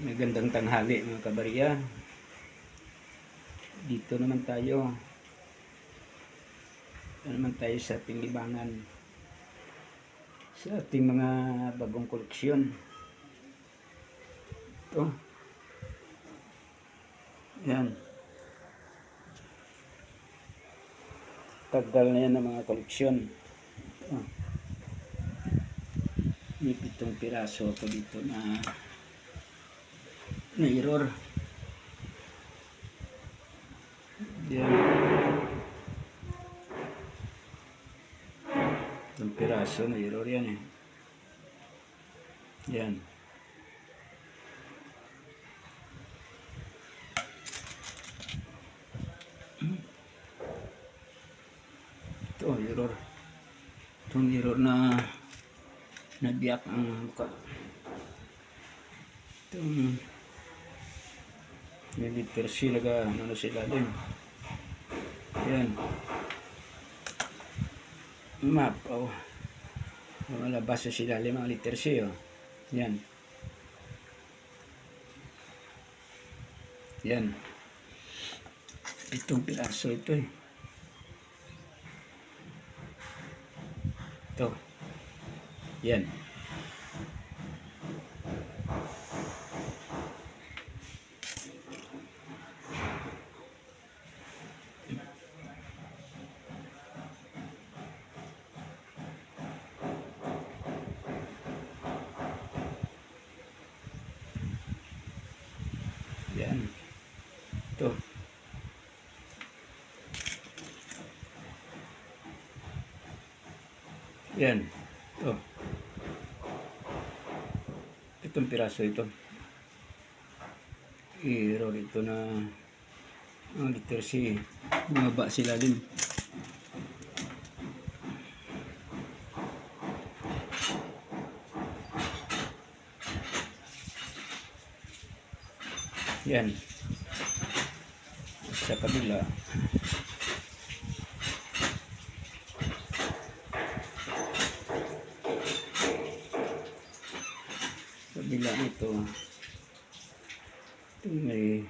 Magandang tanghali mga kabarya. Dito naman tayo. Sa ating libangan. Sa ating mga bagong koleksyon. Ito. Yan. Tagal na yan ng mga koleksyon. Ito. May 7 piraso ako dito na error. Yan. 7 piraso na error yan eh. Yan. Ito error. Itong error na nabiyak ang muka. Itong may literacy laga ano sila din. Yan. Map. Oh. Malabas sa sila mga literacy. Oh. Yan. Yan. 7 piraso ito eh. Ito. Yan. Yan. Ito. Yan. Ito. 7 piraso ito. Error ito na ang literacy. Bumaba sila din. Yan. Sa kabila. Kabila nito. Ito may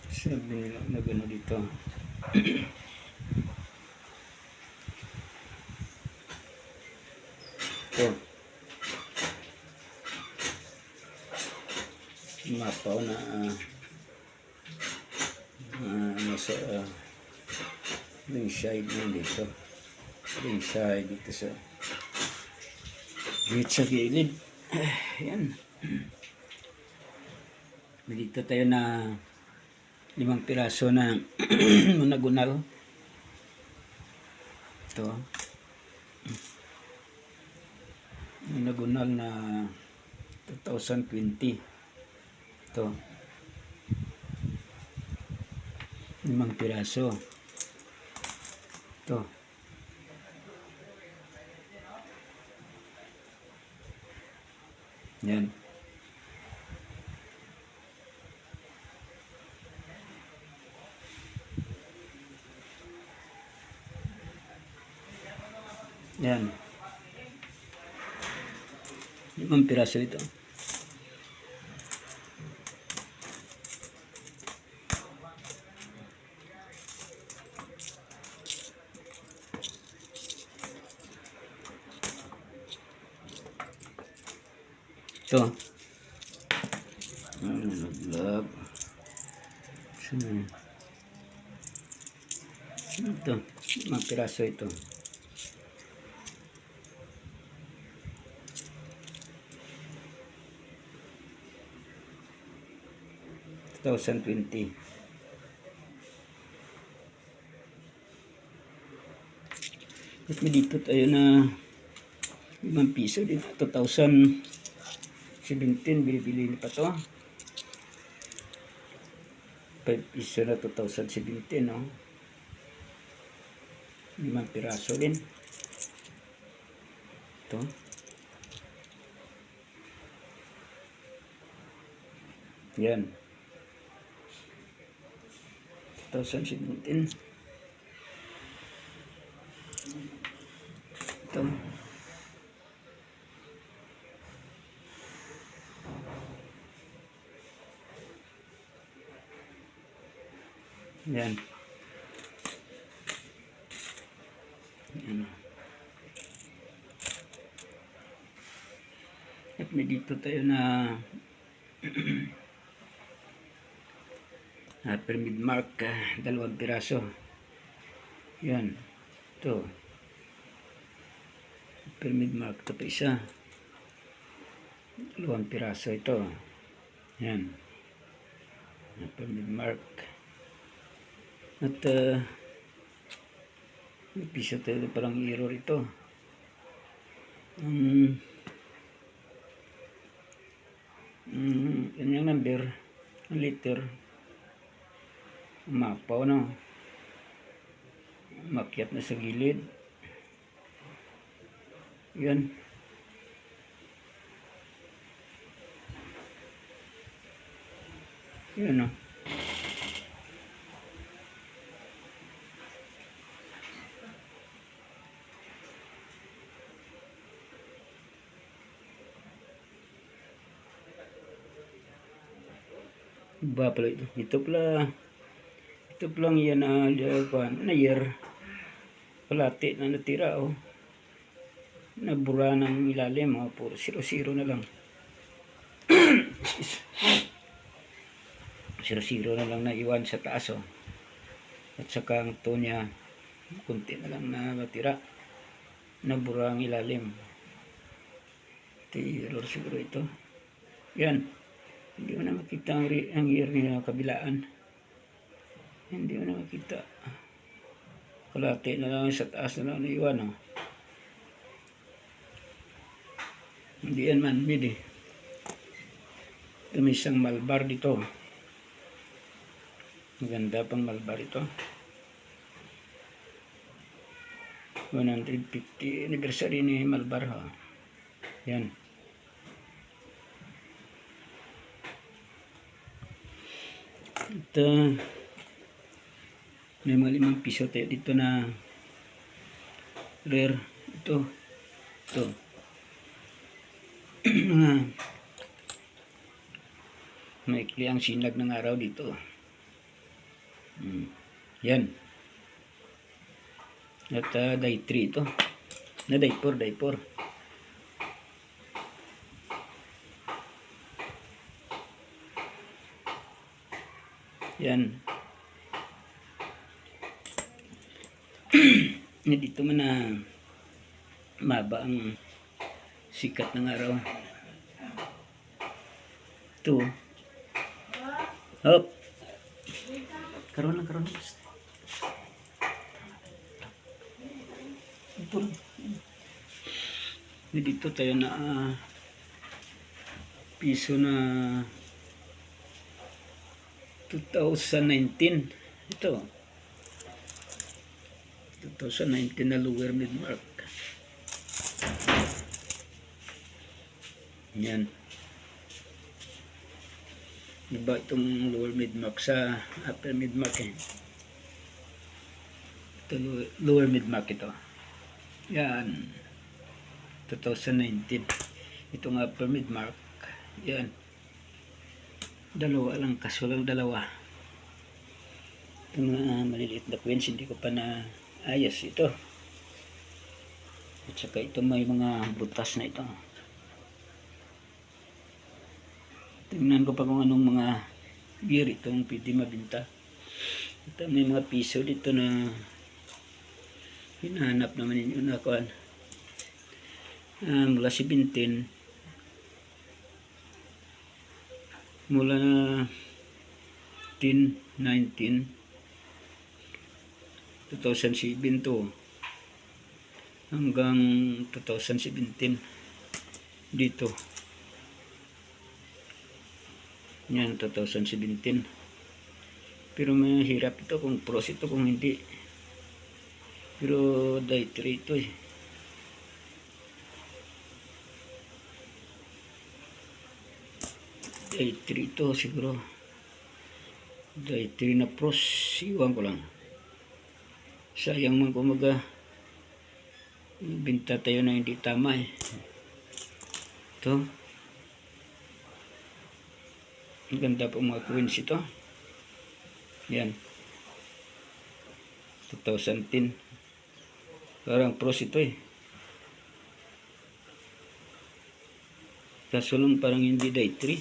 sabi nila na gano'n dito. Ito. Mapaw na nasa ring side na dito. Ring side dito sa gilid. Yan. Dito tayo na 5 piraso na monagonal. Ito. Monagonal na 2020. Ito. 5 piraso. Ito. Yan. Yan. 5 piraso ito. Ito. Love. Ito. 5 piraso ito. $2020. At may dito tayo na 5 piso din. 2017 bili pa to. 5 piso na 2017 no. 5 piraso din. Ito. Yan. 2017. Ito. Yan. Yan. At may dito tayo na pyramid mark, 2 piraso. Yan. Ito. Pyramid mark. Ito pa isa. 2 piraso ito. Yan. Pyramid mark. At may piso tayo parang error ito. Yan yung number, ang letter, umapaw na, makyat na sa gilid. Yan. Yan o. Iba pala ito. Ito pala yan na year. Palati na natira oh. Nabura ng ilalim oh. Puro 0-0 na lang. 0-0 na lang na iwan sa taas oh. At saka ang to niya kunti na lang na natira. Nabura ang ilalim. Ito error siguro ito. Yan. Hindi mo na makita ang year niya kabilaan. Hindi mo na makita. Kalate na lang sa taas na lang naiwan. Oh. Hindi yan man-made eh. Ito may isang malbar dito. Maganda pang malbar ito. 150 anniversary ni malbar. Oh. Yan. Ito, may mga 5 piso tayo dito na rare. Ito maikli ang sinag ng araw dito. Yan. At day 3 ito na day 4. Yan. Dito man na maba ang sikat ng araw. Ito. Hop. Karoon lang. Ito. Dito tayo na piso na 2019. Ito. 2019 na lower mid mark. Yan. Iba itong lower mid mark sa upper mid mark eh. Ito lower mid mark ito. Yan. 2019. Itong upper mid mark. Yan. Dalawa lang, kaso lang dalawa. Itong maliliit na coins, hindi ko pa na ayos ito. At saka ito may mga butas na ito. Tingnan ko pa kung anong mga gear itong pwede mabinta. Ito may mga piso dito na hinahanap naman ninyo na kuan. Mula 17 mula na 10, 19, 2007 to hanggang 2017 dito. Yan 2017. Pero mahirap ito kung pros ito kung hindi. Pero day 3 ito eh. Day 3 ito siguro. Day 3 na pros. Iwan ko lang. Sayang man kumaga. Binta tayo na hindi tama eh. Ito. Ang ganda po mga coins ito. Yan. 2010. Parang pros ito eh. Kaso lang parang hindi day 3.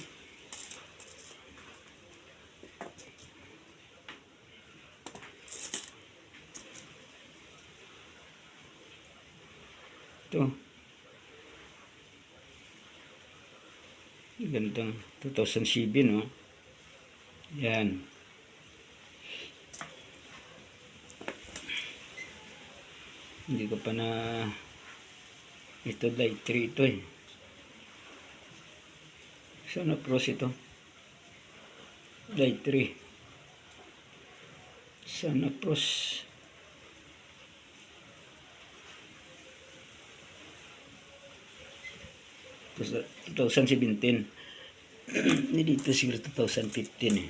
Ito. Gandang 2007, no? Yan. Hindi ko pa na ito day 3 ito eh. Sana pros ito. Day 3. Sana pros. Tapos 2017. Hindi dito siguro 2015 eh.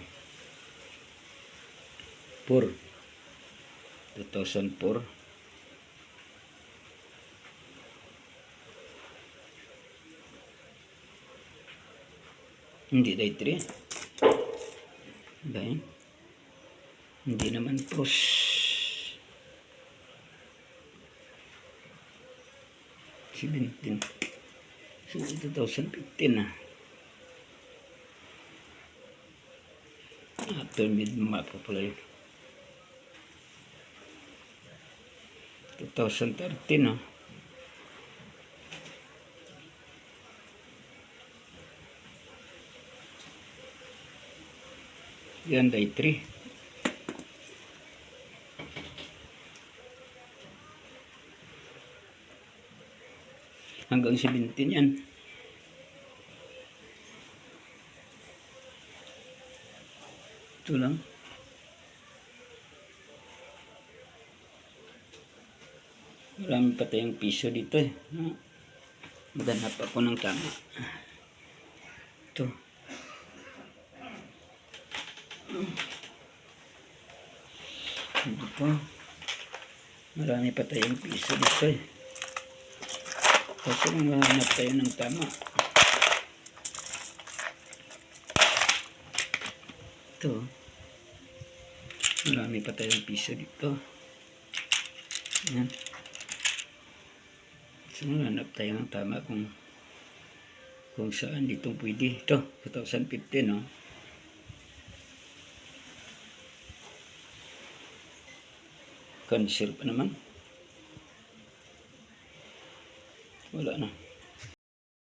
2004. Hindi day 3. Dahil hindi naman pros. So 2015 na. After mid-map pa pala yun. 2013 no. Yan day 3. Hanggang 17 yan. Ito lang. Marami pa tayong piso dito eh. Maghanap ako ng tama. Ito. Ito pa. Marami pa tayong piso dito eh. Kasi maghanap tayo ng tama. Ito. Marami pa tayong piso dito. Yan. So, hanap tayo ng tama kung saan dito pwede. Ito, 2015, no? Cancel pa naman. Wala na.